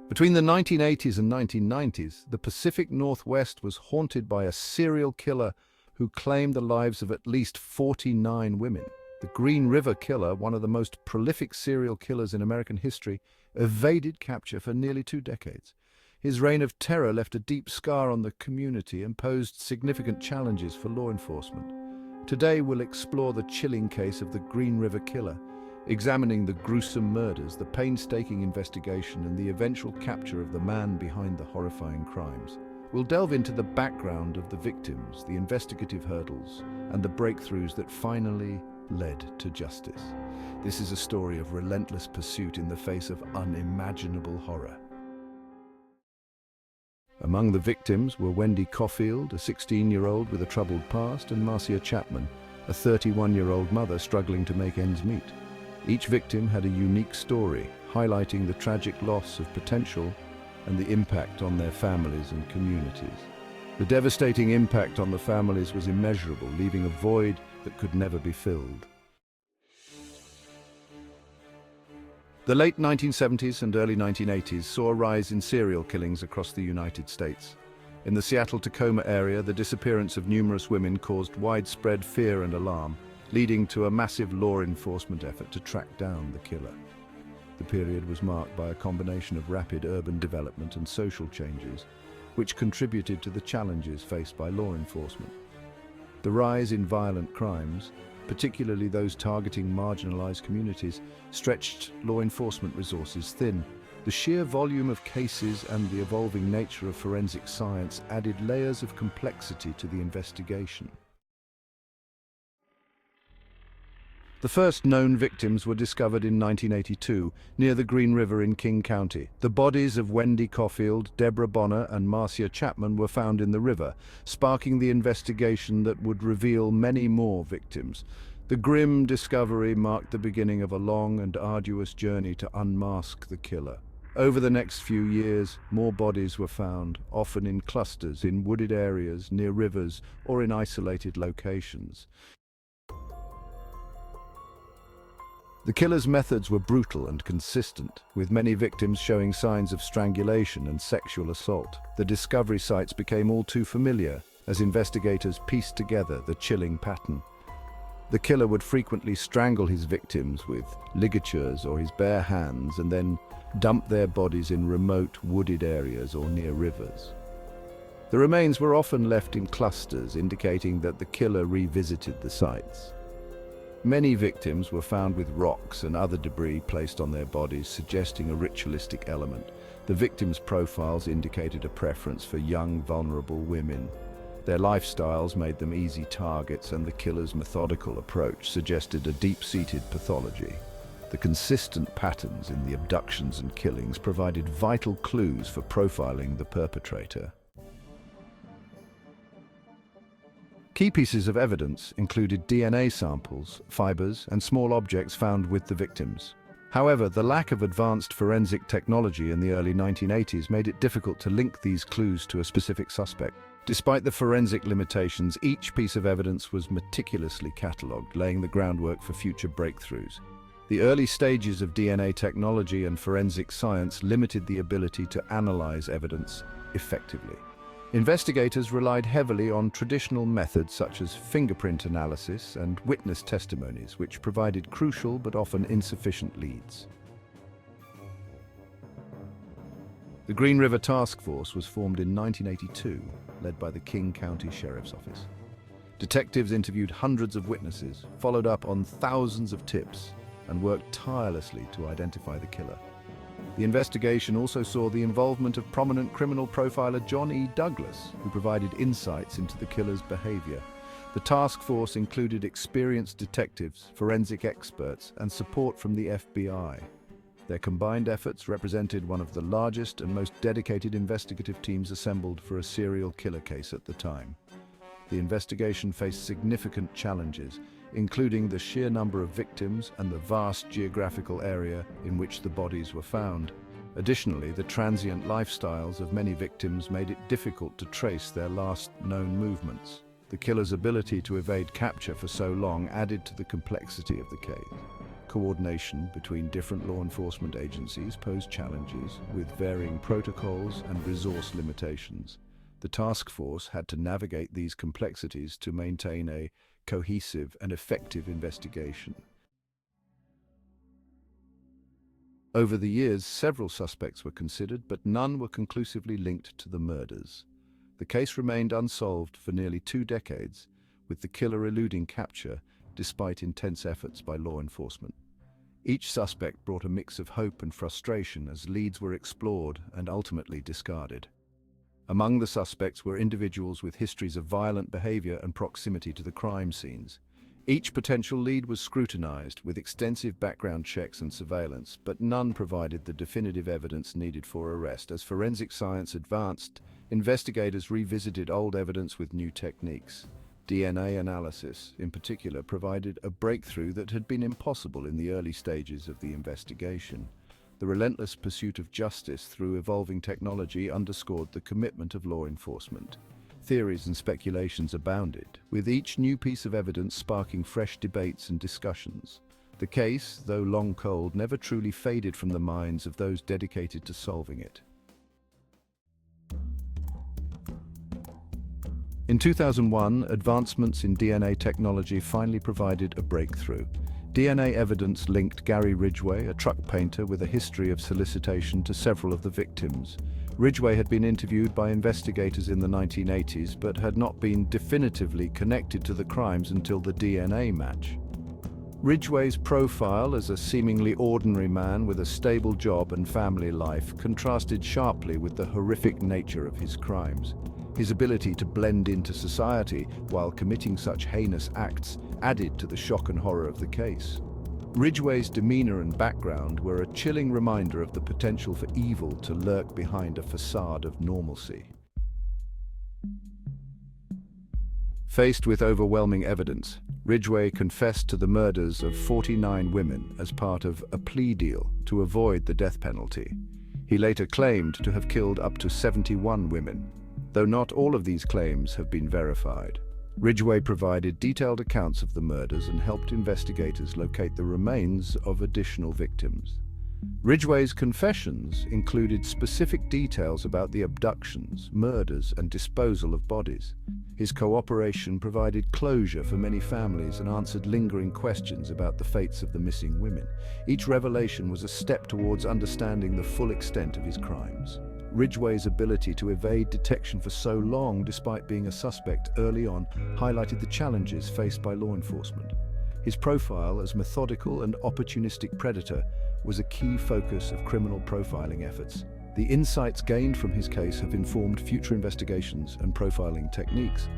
Between the 1980s and 1990s, the Pacific Northwest was haunted by a serial killer who claimed the lives of at least 49 women. The Green River Killer, one of the most prolific serial killers in American history, evaded capture for nearly 2 decades. His reign of terror left a deep scar on the community and posed significant challenges for law enforcement. Today we'll explore the chilling case of the Green River Killer, examining the gruesome murders, the painstaking investigation, and the eventual capture of the man behind the horrifying crimes. We'll delve into the background of the victims, the investigative hurdles, and the breakthroughs that finally led to justice. This is a story of relentless pursuit in the face of unimaginable horror. Among the victims were Wendy Caulfield, a 16-year-old with a troubled past, and Marcia Chapman, a 31-year-old mother struggling to make ends meet. Each victim had a unique story, highlighting the tragic loss of potential and the impact on their families and communities. The devastating impact on the families was immeasurable, leaving a void that could never be filled. The late 1970s and early 1980s saw a rise in serial killings across the United States. In the Seattle-Tacoma area, the disappearance of numerous women caused widespread fear and alarm, leading to a massive law enforcement effort to track down the killer. The period was marked by a combination of rapid urban development and social changes, which contributed to the challenges faced by law enforcement. The rise in violent crimes, particularly those targeting marginalized communities, stretched law enforcement resources thin. The sheer volume of cases and the evolving nature of forensic science added layers of complexity to the investigation. The first known victims were discovered in 1982 near the Green River in King County. The bodies of Wendy Caulfield, Deborah Bonner, and Marcia Chapman were found in the river, sparking the investigation that would reveal many more victims. The grim discovery marked the beginning of a long and arduous journey to unmask the killer. Over the next few years, more bodies were found, often in clusters, in wooded areas, near rivers, or in isolated locations. The killer's methods were brutal and consistent, with many victims showing signs of strangulation and sexual assault. The discovery sites became all too familiar as investigators pieced together the chilling pattern. The killer would frequently strangle his victims with ligatures or his bare hands and then dump their bodies in remote wooded areas or near rivers. The remains were often left in clusters, indicating that the killer revisited the sites. Many victims were found with rocks and other debris placed on their bodies, suggesting a ritualistic element. The victims' profiles indicated a preference for young, vulnerable women. Their lifestyles made them easy targets, and the killer's methodical approach suggested a deep-seated pathology. The consistent patterns in the abductions and killings provided vital clues for profiling the perpetrator. Key pieces of evidence included DNA samples, fibers, and small objects found with the victims. However, the lack of advanced forensic technology in the early 1980s made it difficult to link these clues to a specific suspect. Despite the forensic limitations, each piece of evidence was meticulously catalogued, laying the groundwork for future breakthroughs. The early stages of DNA technology and forensic science limited the ability to analyze evidence effectively. Investigators relied heavily on traditional methods such as fingerprint analysis and witness testimonies, which provided crucial but often insufficient leads. The Green River Task Force was formed in 1982, led by the King County Sheriff's Office. Detectives interviewed hundreds of witnesses, followed up on thousands of tips, and worked tirelessly to identify the killer. The investigation also saw the involvement of prominent criminal profiler John E. Douglas, who provided insights into the killer's behavior. The task force included experienced detectives, forensic experts, and support from the FBI. Their combined efforts represented one of the largest and most dedicated investigative teams assembled for a serial killer case at the time. The investigation faced significant challenges, including the sheer number of victims and the vast geographical area in which the bodies were found. Additionally, the transient lifestyles of many victims made it difficult to trace their last known movements. The killer's ability to evade capture for so long added to the complexity of the case. coordination between different law enforcement agencies posed challenges, with varying protocols and resource limitations. The task force had to navigate these complexities to maintain a cohesive and effective investigation. Over the years, several suspects were considered, but none were conclusively linked to the murders. The case remained unsolved for nearly 2 decades, with the killer eluding capture despite intense efforts by law enforcement. Each suspect brought a mix of hope and frustration as leads were explored and ultimately discarded. Among the suspects were individuals with histories of violent behavior and proximity to the crime scenes. Each potential lead was scrutinized with extensive background checks and surveillance, but none provided the definitive evidence needed for arrest. As forensic science advanced, investigators revisited old evidence with new techniques. DNA analysis, in particular, provided a breakthrough that had been impossible in the early stages of the investigation. The relentless pursuit of justice through evolving technology underscored the commitment of law enforcement. Theories and speculations abounded, with each new piece of evidence sparking fresh debates and discussions. The case, though long cold, never truly faded from the minds of those dedicated to solving it. In 2001, advancements in DNA technology finally provided a breakthrough. DNA evidence linked Gary Ridgway, a truck painter with a history of solicitation, to several of the victims. Ridgway had been interviewed by investigators in the 1980s, but had not been definitively connected to the crimes until the DNA match. Ridgway's profile as a seemingly ordinary man with a stable job and family life contrasted sharply with the horrific nature of his crimes. His ability to blend into society while committing such heinous acts added to the shock and horror of the case. Ridgway's demeanor and background were a chilling reminder of the potential for evil to lurk behind a facade of normalcy. Faced with overwhelming evidence, Ridgway confessed to the murders of 49 women as part of a plea deal to avoid the death penalty. He later claimed to have killed up to 71 women, though not all of these claims have been verified. Ridgway provided detailed accounts of the murders and helped investigators locate the remains of additional victims. Ridgway's confessions included specific details about the abductions, murders, and disposal of bodies. His cooperation provided closure for many families and answered lingering questions about the fates of the missing women. Each revelation was a step towards understanding the full extent of his crimes. Ridgway's ability to evade detection for so long, despite being a suspect early on, highlighted the challenges faced by law enforcement. His profile as methodical and opportunistic predator was a key focus of criminal profiling efforts. The insights gained from his case have informed future investigations and profiling techniques.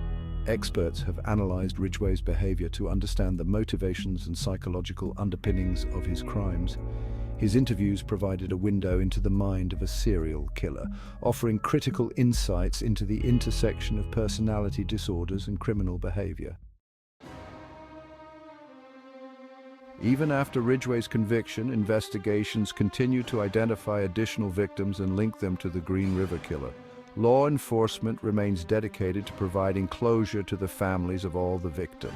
Experts have analyzed Ridgway's behavior to understand the motivations and psychological underpinnings of his crimes. His interviews provided a window into the mind of a serial killer, offering critical insights into the intersection of personality disorders and criminal behavior. Even after Ridgway's conviction, investigations continue to identify additional victims and link them to the Green River Killer. Law enforcement remains dedicated to providing closure to the families of all the victims.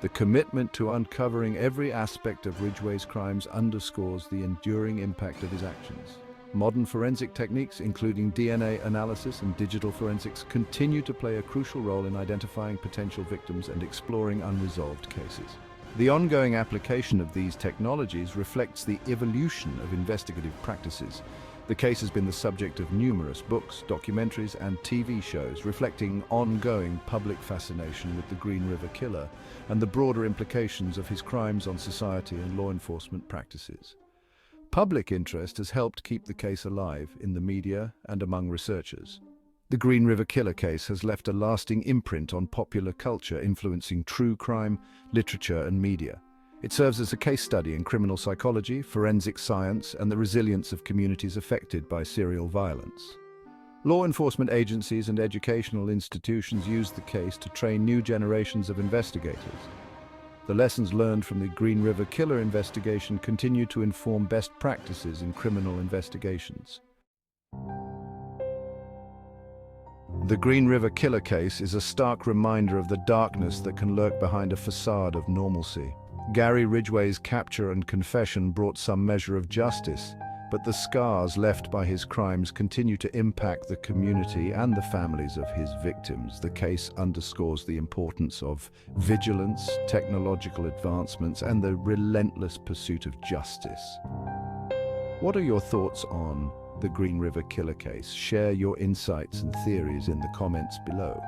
The commitment to uncovering every aspect of Ridgway's crimes underscores the enduring impact of his actions. Modern forensic techniques, including DNA analysis and digital forensics, continue to play a crucial role in identifying potential victims and exploring unresolved cases. The ongoing application of these technologies reflects the evolution of investigative practices. The case has been the subject of numerous books, documentaries, and TV shows, reflecting ongoing public fascination with the Green River Killer and the broader implications of his crimes on society and law enforcement practices. Public interest has helped keep the case alive in the media and among researchers. The Green River Killer case has left a lasting imprint on popular culture, influencing true crime, literature, and media. It serves as a case study in criminal psychology, forensic science, and the resilience of communities affected by serial violence. Law enforcement agencies and educational institutions use the case to train new generations of investigators. The lessons learned from the Green River Killer investigation continue to inform best practices in criminal investigations. The Green River Killer case is a stark reminder of the darkness that can lurk behind a facade of normalcy. Gary Ridgway's capture and confession brought some measure of justice, but the scars left by his crimes continue to impact the community and the families of his victims. The case underscores the importance of vigilance, technological advancements, and the relentless pursuit of justice. What are your thoughts on the Green River Killer case? Share your insights and theories in the comments below.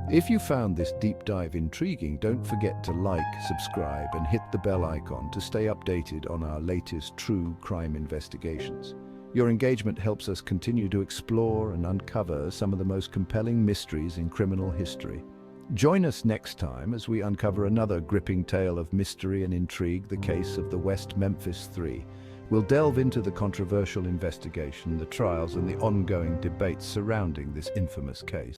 If you found this deep dive intriguing, don't forget to like, subscribe, and hit the bell icon to stay updated on our latest true crime investigations. Your engagement helps us continue to explore and uncover some of the most compelling mysteries in criminal history. Join us next time as we uncover another gripping tale of mystery and intrigue, the case of the West Memphis 3. We'll delve into the controversial investigation, the trials, and the ongoing debates surrounding this infamous case.